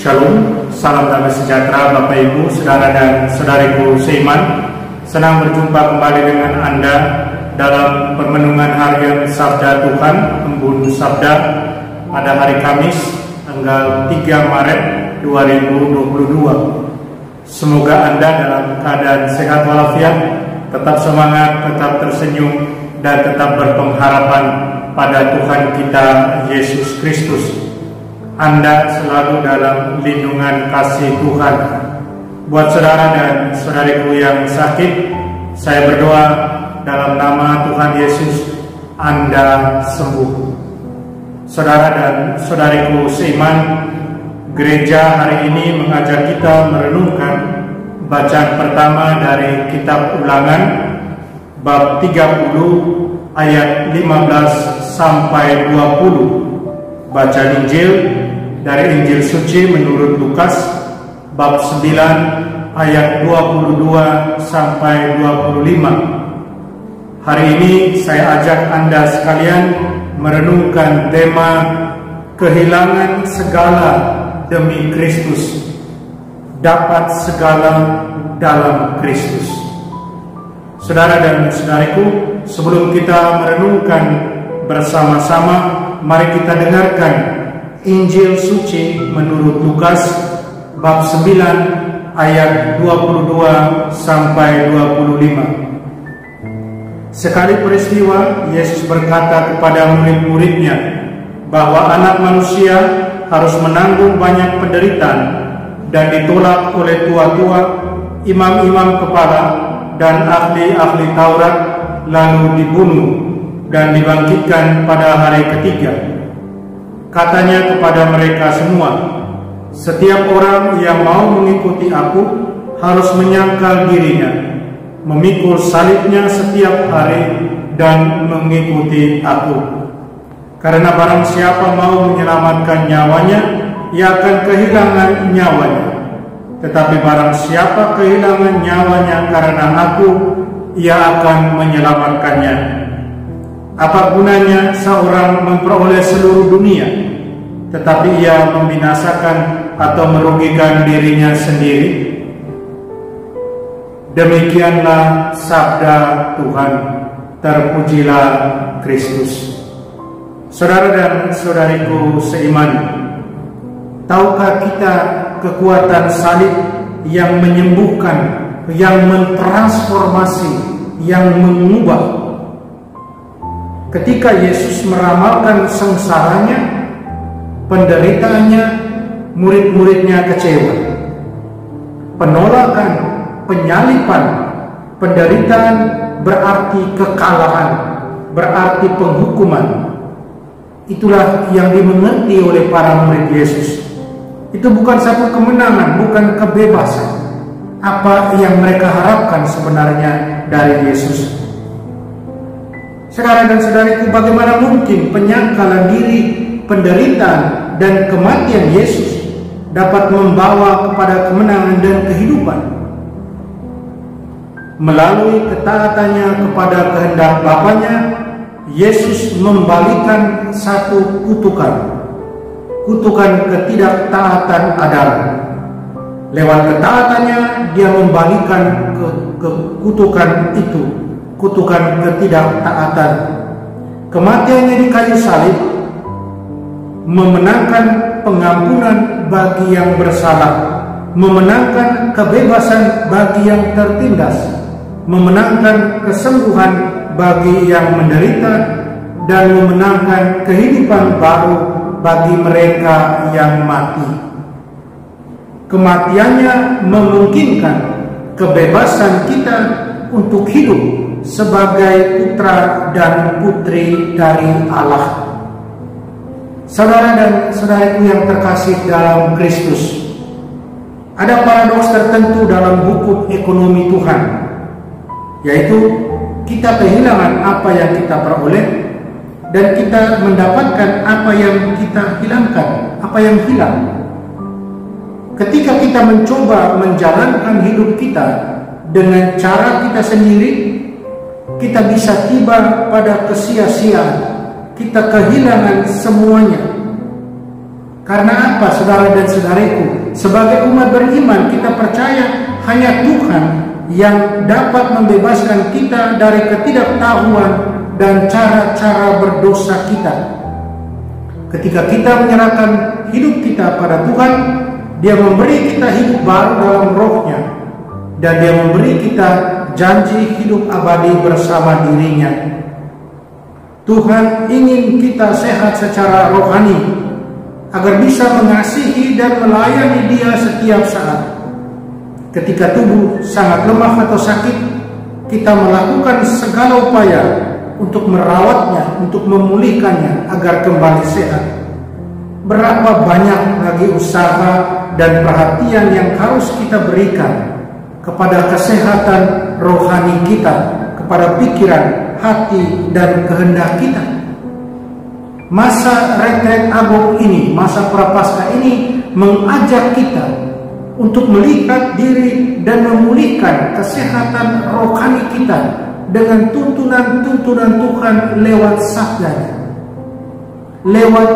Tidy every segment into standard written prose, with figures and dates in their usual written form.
Shalom, salam damai sejahtera Bapak Ibu, Saudara dan Saudariku seiman. Senang berjumpa kembali dengan Anda dalam permenungan harian Sabda Tuhan, Embun Sabda pada hari Kamis, tanggal 3 Maret 2022. Semoga Anda dalam keadaan sehat walafiat, tetap semangat, tetap tersenyum, dan tetap berpengharapan pada Tuhan kita Yesus Kristus. Anda selalu dalam lindungan kasih Tuhan. Buat saudara dan saudariku yang sakit, saya berdoa dalam nama Tuhan Yesus, Anda sembuh. Saudara dan saudariku seiman, gereja hari ini mengajak kita merenungkan bacaan pertama dari kitab Ulangan bab 30 ayat 15 sampai 20. Bacaan Injil dari Injil Suci menurut Lukas bab 9 ayat 22 sampai 25. Hari ini saya ajak Anda sekalian merenungkan tema kehilangan segala demi Kristus, dapat segala dalam Kristus. Saudara dan saudariku, sebelum kita merenungkan bersama-sama, mari kita dengarkan Injil Suci menurut Lukas bab 9 ayat 22 sampai 25. Sekali peristiwa, Yesus berkata kepada murid-muridnya bahwa anak manusia harus menanggung banyak penderitaan dan ditolak oleh tua-tua, imam-imam kepala, dan ahli-ahli Taurat, lalu dibunuh dan dibangkitkan pada hari ketiga. Katanya kepada mereka semua, setiap orang yang mau mengikuti aku harus menyangkal dirinya, memikul salibnya setiap hari, dan mengikuti aku. Karena barang siapa mau menyelamatkan nyawanya, ia akan kehilangan nyawanya. Tetapi barang siapa kehilangan nyawanya karena aku, ia akan menyelamatkannya. Apa gunanya seorang memperoleh seluruh dunia, tetapi ia membinasakan atau merugikan dirinya sendiri? Demikianlah sabda Tuhan. Terpujilah Kristus. Saudara dan saudariku seiman, tahukah kita kekuatan salib yang menyembuhkan, yang mentransformasi, yang mengubah? Ketika Yesus meramalkan sengsaranya, penderitaannya, murid-muridnya kecewa. Penolakan, penyaliban, penderitaan berarti kekalahan, berarti penghukuman. Itulah yang dimengerti oleh para murid Yesus. Itu bukan satu kemenangan, bukan kebebasan. Apa yang mereka harapkan sebenarnya dari Yesus? Saudara dan saudariku, bagaimana mungkin penyangkalan diri, penderitaan, dan kematian Yesus dapat membawa kepada kemenangan dan kehidupan? Melalui ketaatannya kepada kehendak Bapanya, Yesus membalikan satu kutukan ketidaktaatan Adam. Lewat ketaatannya, dia membalikan kutukan itu, kutukan ketidaktaatan. Kematiannya di kayu salib memenangkan pengampunan bagi yang bersalah, memenangkan kebebasan bagi yang tertindas, memenangkan kesembuhan bagi yang menderita, dan memenangkan kehidupan baru bagi mereka yang mati. Kematiannya memungkinkan kebebasan kita untuk hidup sebagai putra dan putri dari Allah. Saudara dan saudariku yang terkasih dalam Kristus, ada paradoks tertentu dalam hukum ekonomi Tuhan, yaitu kita kehilangan apa yang kita peroleh, dan kita mendapatkan apa yang kita hilangkan, apa yang hilang. Ketika kita mencoba menjalankan hidup kita dengan cara kita sendiri, kita bisa tiba pada kesia-siaan, kita kehilangan semuanya. Karena apa, saudara dan saudariku? Sebagai umat beriman, kita percaya hanya Tuhan yang dapat membebaskan kita dari ketidaktahuan dan cara-cara berdosa kita. Ketika kita menyerahkan hidup kita pada Tuhan, Dia memberi kita hidup baru dalam rohnya, dan Dia memberi kita janji hidup abadi bersama dirinya. Tuhan ingin kita sehat secara rohani, agar bisa mengasihi dan melayani Dia setiap saat. Ketika tubuh sangat lemah atau sakit, kita melakukan segala upaya untuk merawatnya, untuk memulihkannya agar kembali sehat. Berapa banyak lagi usaha dan perhatian yang harus kita berikan kepada kesehatan rohani kita, kepada pikiran, hati, dan kehendak kita. Masa retret agung ini, masa prapaskah ini mengajak kita untuk melihat diri dan memulihkan kesehatan rohani kita dengan tuntunan-tuntunan Tuhan lewat sabdanya, lewat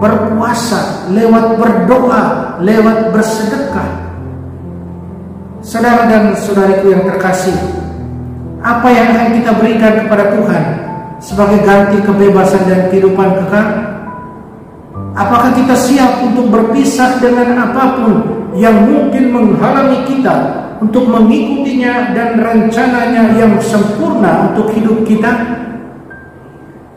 berpuasa, lewat berdoa, lewat bersedekah. Saudara dan saudariku yang terkasih, apa yang akan kita berikan kepada Tuhan sebagai ganti kebebasan dan kehidupan kekal? Apakah kita siap untuk berpisah dengan apapun yang mungkin menghalangi kita untuk mengikutinya dan rencananya yang sempurna untuk hidup kita?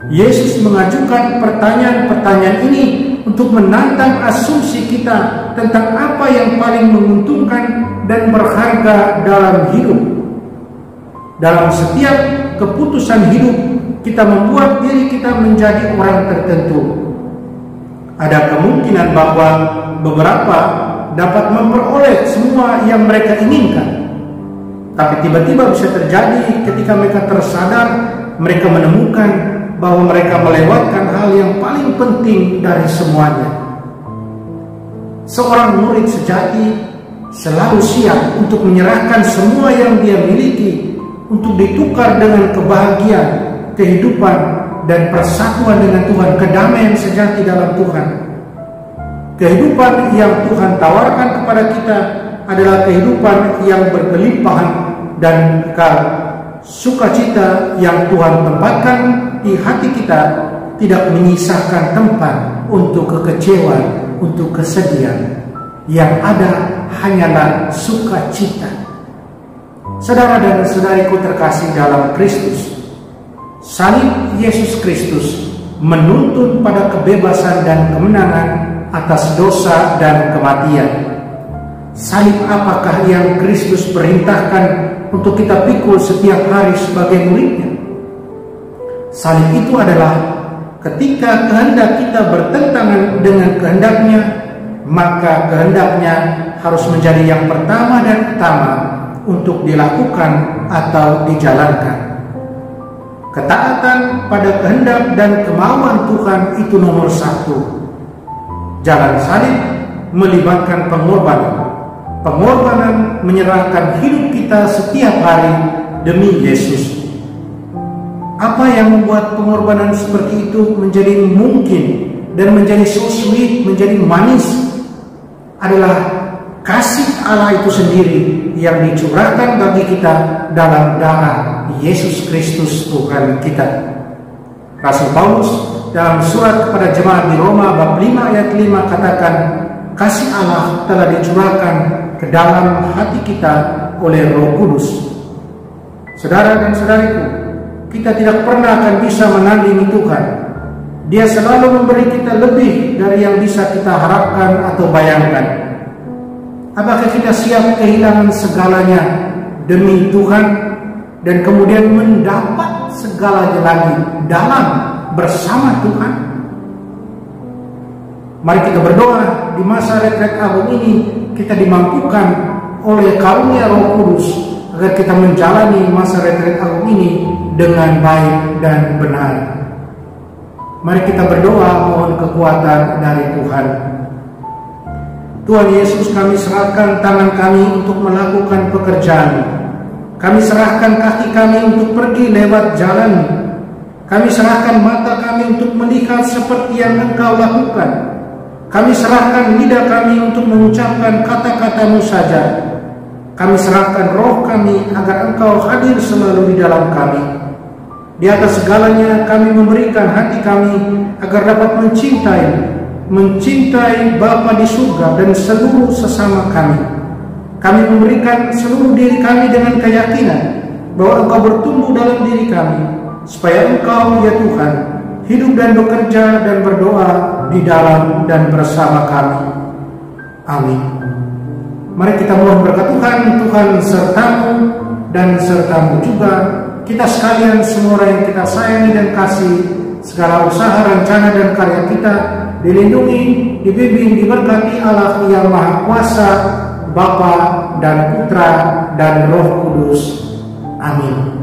Yesus mengajukan pertanyaan-pertanyaan ini untuk menantang asumsi kita tentang apa yang paling menguntungkan dan berharga dalam hidup. Dalam setiap keputusan hidup, kita membuat diri kita menjadi orang tertentu. Ada kemungkinan bahwa beberapa dapat memperoleh semua yang mereka inginkan, tapi tiba-tiba bisa terjadi ketika mereka tersadar, mereka menemukan bahwa mereka melewatkan hal yang paling penting dari semuanya. Seorang murid sejati selalu siap untuk menyerahkan semua yang dia miliki untuk ditukar dengan kebahagiaan, kehidupan, dan persatuan dengan Tuhan, kedamaian sejati dalam Tuhan. Kehidupan yang Tuhan tawarkan kepada kita adalah kehidupan yang berkelimpahan dan kekal. Sukacita yang Tuhan tempatkan di hati kita tidak menyisakan tempat untuk kekecewaan, untuk kesedihan. Yang ada hanyalah sukacita. Saudara dan saudariku terkasih dalam Kristus, salib Yesus Kristus menuntun pada kebebasan dan kemenangan atas dosa dan kematian. Salib apakah yang Kristus perintahkan untuk kita pikul setiap hari sebagai muridnya? Salib itu adalah ketika kehendak kita bertentangan dengan kehendaknya, maka kehendaknya harus menjadi yang pertama dan utama untuk dilakukan atau dijalankan. Ketaatan pada kehendak dan kemauan Tuhan itu nomor satu. Jalan salib melibatkan pengorbanan. Pengorbanan menyerahkan hidup kita setiap hari demi Yesus. Apa yang membuat pengorbanan seperti itu menjadi mungkin dan menjadi so sweet, menjadi manis, adalah kasih Allah itu sendiri yang dicurahkan bagi kita dalam darah Yesus Kristus Tuhan kita. Rasul Paulus dalam surat kepada jemaat di Roma bab 5 ayat 5 katakan, kasih Allah telah dicurahkan ke dalam hati kita oleh Roh Kudus. Saudara dan saudariku, kita tidak pernah akan bisa menandingi Tuhan. Dia selalu memberi kita lebih dari yang bisa kita harapkan atau bayangkan. Apakah kita siap kehilangan segalanya demi Tuhan dan kemudian mendapat segalanya lagi dalam bersama Tuhan? Mari kita berdoa di masa retret agung ini kita dimampukan oleh karunia Roh Kudus agar kita menjalani masa retret agung ini dengan baik dan benar. Mari kita berdoa mohon kekuatan dari Tuhan. Tuhan Yesus, kami serahkan tangan kami untuk melakukan pekerjaan. Kami serahkan kaki kami untuk pergi lewat jalan. Kami serahkan mata kami untuk melihat seperti yang Engkau lakukan. Kami serahkan lidah kami untuk mengucapkan kata-kata-Mu saja. Kami serahkan roh kami agar Engkau hadir selalu di dalam kami. Di atas segalanya kami memberikan hati kami agar dapat mencintai Bapa di surga dan seluruh sesama kami. Kami memberikan seluruh diri kami dengan keyakinan bahwa Engkau bertumbuh dalam diri kami, supaya Engkau, ya Tuhan, hidup dan bekerja dan berdoa di dalam dan bersama kami. Amin. Mari kita mohon berkat Tuhan. Tuhan sertamu dan sertamu juga, kita sekalian, semua orang yang kita sayangi dan kasih, segala usaha, rencana dan karya kita dilindungi, dibimbing, diberkati Allah yang Maha Kuasa, Bapa dan Putra dan Roh Kudus. Amin.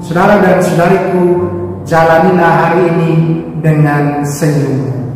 Saudara dan saudariku, jalanilah hari ini dengan senyum.